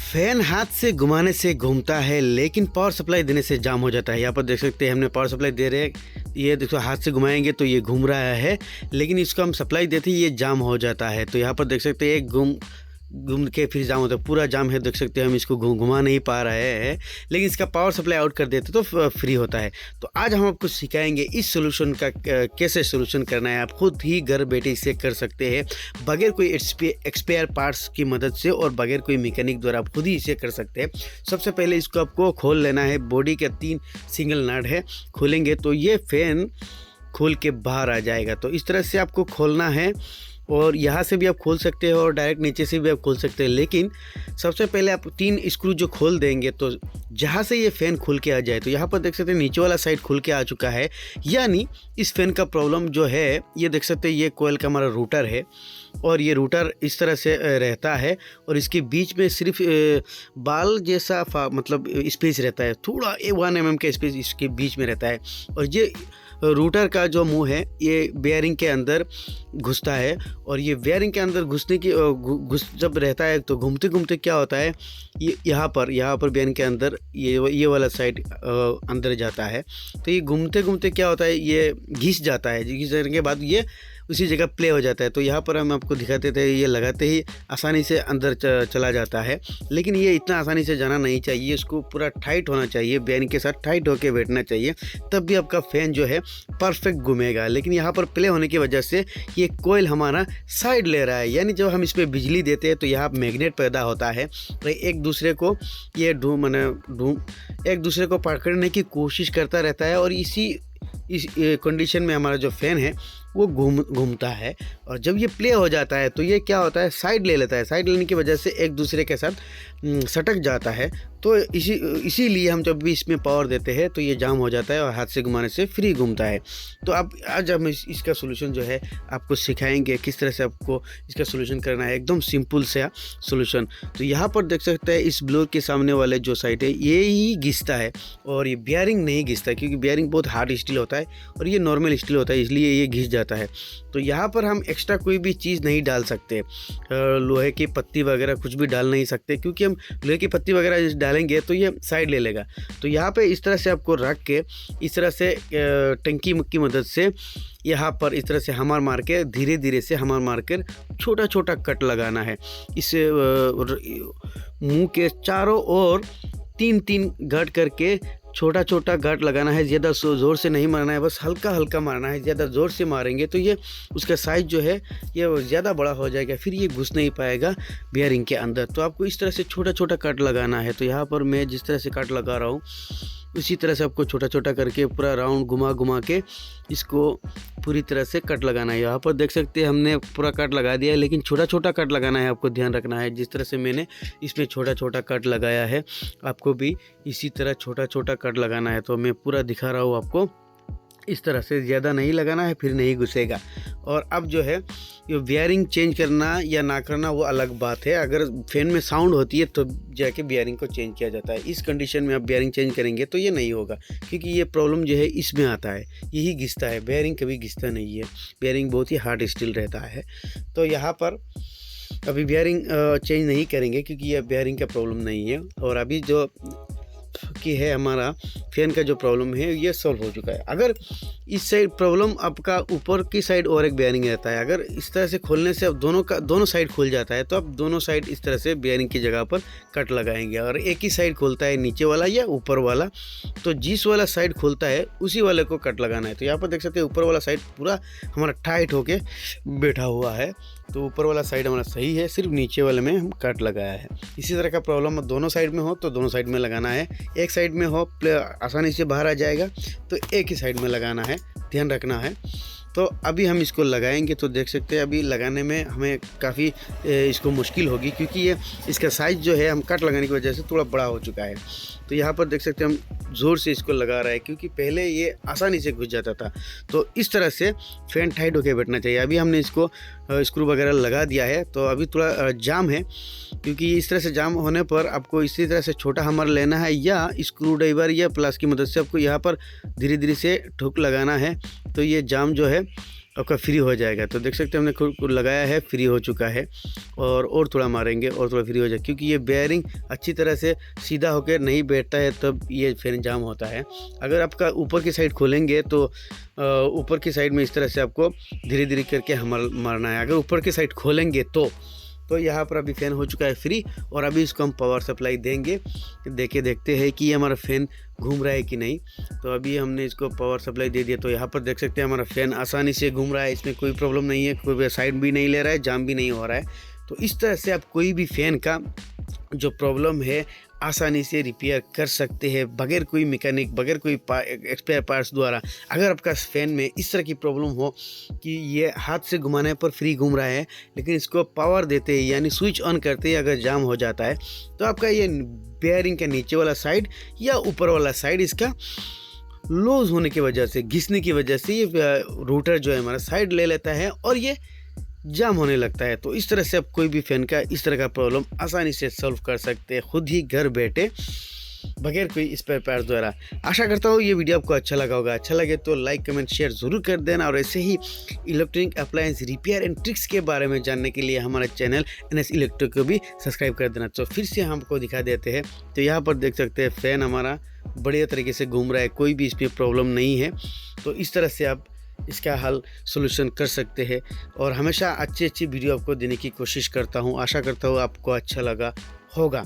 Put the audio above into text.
Fan हाथ से घुमाने से घूमता है, लेकिन पावर सप्लाई देने से जाम हो जाता है। यहाँ पर देख सकते हैं हमने पावर सप्लाई दे रहे हैं, ये देखो हाथ से घुमाएंगे तो ये घूम रहा है, लेकिन इसको हम सप्लाई देते ही ये जाम हो जाता है। तो यहाँ पर देख सकते हैं एक घूम के फिर जाम होता है, पूरा जाम है। देख सकते हैं हम इसको घुमा नहीं पा रहे हैं, लेकिन इसका पावर सप्लाई आउट कर देते तो फ्री होता है। तो आज हम आपको सिखाएंगे इस सोल्यूशन का कैसे सोल्यूशन करना है। आप खुद ही घर बैठे इसे कर सकते हैं बगैर कोई एक्सपायर पार्ट्स की मदद से और बगैर कोई मैकेनिक द्वारा आप खुद ही इसे कर सकते हैं। सबसे पहले इसको आपको खोल लेना है। बॉडी के 3 सिंगल नट है, खोलेंगे तो ये फैन खोल के बाहर आ जाएगा। तो इस तरह से आपको खोलना है, और यहाँ से भी आप खोल सकते हो और डायरेक्ट नीचे से भी आप खोल सकते हैं। लेकिन सबसे पहले आप 3 स्क्रू जो खोल देंगे तो जहाँ से ये फ़ैन खुल के आ जाए, तो यहाँ पर देख सकते हैं नीचे वाला साइड खुल के आ चुका है। यानी इस फ़ैन का प्रॉब्लम जो है, ये देख सकते हैं ये कोयल का हमारा रूटर है, और ये रूटर इस तरह से रहता है, और इसके बीच में सिर्फ बाल जैसा मतलब स्पेस रहता है, थोड़ा 1 mm का स्पेस इसके बीच में रहता है। और ये रूटर का जो मुंह है ये बेयरिंग के अंदर घुसता है, और ये बेयरिंग के अंदर घुसने की जब रहता है तो घूमते घूमते क्या होता है, ये यहाँ पर बेयरिंग के अंदर ये वाला साइड अंदर जाता है। तो ये घूमते घूमते क्या होता है, ये घिस जाता है। घिस जाने के बाद ये उसी जगह प्ले हो जाता है। तो यहाँ पर हम आपको दिखाते थे, ये लगाते ही आसानी से अंदर चला जाता है। लेकिन ये इतना आसानी से जाना नहीं चाहिए, इसको पूरा टाइट होना चाहिए, बेयरिंग के साथ टाइट होकर बैठना चाहिए, तब भी आपका फ़ैन जो है परफेक्ट घूमेगा। लेकिन यहाँ पर प्ले होने की वजह से ये कोयल हमारा साइड ले रहा है, यानी जब हम इस पर बिजली देते हैं तो यहाँ मैग्नेट पैदा होता है, तो एक दूसरे को ये एक दूसरे को पकड़ने की कोशिश करता रहता है, और इस कंडीशन में हमारा जो फ़ैन है वो घूमता है। और जब ये प्ले हो जाता है तो ये क्या होता है, साइड ले लेता है। साइड लेने की वजह से एक दूसरे के साथ सटक जाता है। तो इसीलिए हम जब भी इसमें पावर देते हैं तो ये जाम हो जाता है और हाथ से घुमाने से फ्री घूमता है। तो अब आज हम इसका सोल्यूशन जो है आपको सिखाएंगे किस तरह से आपको इसका सोल्यूशन करना है, एकदम सिंपल सा सोल्यूशन। तो यहाँ पर देख सकते हैं इस ब्लोअर के सामने वाले जो साइड है ये ही घिसता है, और ये बेयरिंग नहीं घिसता, क्योंकि बेयरिंग बहुत हार्ड स्टील होता है और ये नॉर्मल स्टील होता है, इसलिए ये घिस जाता है। तो यहाँ पर हम एक्स्ट्रा कोई भी चीज़ नहीं डाल सकते, लोहे की पत्ती वगैरह कुछ भी डाल नहीं सकते, क्योंकि हम लोहे की पत्ती वगैरह डालेंगे तो ये साइड ले लेगा। तो यहाँ पे इस तरह से आपको रख के इस तरह से टंकी की मदद से यहाँ पर इस तरह से हमार मार के धीरे धीरे से हमार मार कर छोटा छोटा कट लगाना है। इस मुंह के चारों ओर 3-3 गांठ करके छोटा छोटा गांठ लगाना है। ज़्यादा ज़ोर से नहीं मारना है, बस हल्का हल्का मारना है। ज़्यादा ज़ोर से मारेंगे तो ये उसका साइज़ जो है ये ज़्यादा बड़ा हो जाएगा, फिर ये घुस नहीं पाएगा बेयरिंग के अंदर। तो आपको इस तरह से छोटा छोटा कट लगाना है। तो यहाँ पर मैं जिस तरह से कट लगा रहा हूँ उसी तरह से आपको छोटा छोटा करके पूरा राउंड घुमा के इसको पूरी तरह से कट लगाना है। यहाँ पर देख सकते हैं हमने पूरा कट लगा दिया है, लेकिन छोटा छोटा कट लगाना है, आपको ध्यान रखना है। जिस तरह से मैंने इसमें छोटा छोटा कट लगाया है, आपको भी इसी तरह छोटा छोटा कट लगाना है। तो मैं पूरा दिखा रहा हूँ आपको, इस तरह से ज़्यादा नहीं लगाना है, फिर नहीं घुसेगा। और अब जो है ये बेयरिंग चेंज करना या ना करना वो अलग बात है। अगर फैन में साउंड होती है तो जाके बेयरिंग को चेंज किया जाता है। इस कंडीशन में आप बेयरिंग चेंज करेंगे तो ये नहीं होगा, क्योंकि ये प्रॉब्लम जो है इसमें आता है, यही घिसता है। बेयरिंग कभी घिसता नहीं है, बेयरिंग बहुत ही हार्ड स्टील रहता है। तो यहाँ पर अभी बेयरिंग चेंज नहीं करेंगे, क्योंकि ये बेयरिंग का प्रॉब्लम नहीं है। और अभी जो कि है हमारा फैन का जो प्रॉब्लम है ये सॉल्व हो चुका है। अगर इस साइड प्रॉब्लम आपका ऊपर की साइड और एक बेयरिंग रहता है, अगर इस तरह से खोलने से अब दोनों साइड खुल जाता है, तो आप दोनों साइड इस तरह से बेयरिंग की जगह पर कट लगाएंगे। और एक ही साइड खुलता है, नीचे वाला या ऊपर वाला, तो जिस वाला साइड खुलता है उसी वाले को कट लगाना है। तो यहाँ पर देख सकते हैं ऊपर वाला साइड पूरा हमारा टाइट होके बैठा हुआ है, तो ऊपर वाला साइड हमारा सही है, सिर्फ नीचे वाले में हम कट लगाया है। इसी तरह का प्रॉब्लम दोनों साइड में हो तो दोनों साइड में लगाना है। एक साइड में हो आसानी से बाहर आ जाएगा, तो एक ही साइड में लगाना है, ध्यान रखना है। तो अभी हम इसको लगाएंगे तो देख सकते हैं अभी लगाने में हमें काफ़ी इसको मुश्किल होगी, क्योंकि ये इसका साइज़ जो है हम कट लगाने की वजह से थोड़ा बड़ा हो चुका है। तो यहाँ पर देख सकते हैं हम ज़ोर से इसको लगा रहा है, क्योंकि पहले ये आसानी से घुस जाता था। तो इस तरह से फैन टाइट होकर बैठना चाहिए। अभी हमने इसको स्क्रू वगैरह लगा दिया है, तो अभी थोड़ा जाम है, क्योंकि इस तरह से जाम होने पर आपको इसी तरह से छोटा हमर लेना है, या स्क्रू ड्राइवर या प्लस की मदद से आपको यहाँ पर धीरे धीरे से ठुक लगाना है। तो ये जाम जो है आपका फ्री हो जाएगा। तो देख सकते हैं हमने खुद लगाया है, फ्री हो चुका है। और थोड़ा मारेंगे और थोड़ा फ्री हो जाए, क्योंकि ये बेयरिंग अच्छी तरह से सीधा होकर नहीं बैठता है तब ये फैन जाम होता है। अगर आपका ऊपर की साइड खोलेंगे तो ऊपर की साइड में इस तरह से आपको धीरे धीरे करके मारना है। अगर ऊपर की साइड खोलेंगे तो यहाँ पर अभी फ़ैन हो चुका है फ्री, और अभी इसको हम पावर सप्लाई देंगे। देखते हैं कि ये हमारा फ़ैन घूम रहा है कि नहीं। तो अभी हमने इसको पावर सप्लाई दे दिया, तो यहाँ पर देख सकते हैं हमारा फ़ैन आसानी से घूम रहा है, इसमें कोई प्रॉब्लम नहीं है, कोई साइड भी नहीं ले रहा है, जाम भी नहीं हो रहा है। तो इस तरह से आप कोई भी फ़ैन का जो प्रॉब्लम है आसानी से रिपेयर कर सकते हैं, बगैर कोई मैकेनिक, बगैर कोई एक्सपेयर पार्ट्स द्वारा। अगर आपका फ़ैन में इस तरह की प्रॉब्लम हो कि ये हाथ से घुमाने पर फ्री घूम रहा है, लेकिन इसको पावर देते ही यानी स्विच ऑन करते ही अगर जाम हो जाता है, तो आपका ये बेयरिंग का नीचे वाला साइड या ऊपर वाला साइड इसका लूज होने की वजह से, घिसने की वजह से ये रोटर जो है हमारा साइड ले लेता है और ये जाम होने लगता है। तो इस तरह से आप कोई भी फ़ैन का इस तरह का प्रॉब्लम आसानी से सॉल्व कर सकते हैं, खुद ही घर बैठे, बगैर कोई स्पेयर पार्ट्स द्वारा। आशा करता हूँ ये वीडियो आपको अच्छा लगा होगा। अच्छा लगे तो लाइक कमेंट शेयर ज़रूर कर देना, और ऐसे ही electronic appliance repair and tricks के बारे में जानने के लिए हमारे चैनल NS इलेक्ट्रिक को भी सब्सक्राइब कर देना। तो फिर से हमको दिखा देते हैं। तो यहाँ पर देख सकते हैं फ़ैन हमारा बढ़िया तरीके से घूम रहा है, कोई भी इसमें प्रॉब्लम नहीं है। तो इस तरह से आप इसका हल सॉल्यूशन कर सकते हैं, और हमेशा अच्छी वीडियो आपको देने की कोशिश करता हूँ। आशा करता हूँ आपको अच्छा लगा होगा।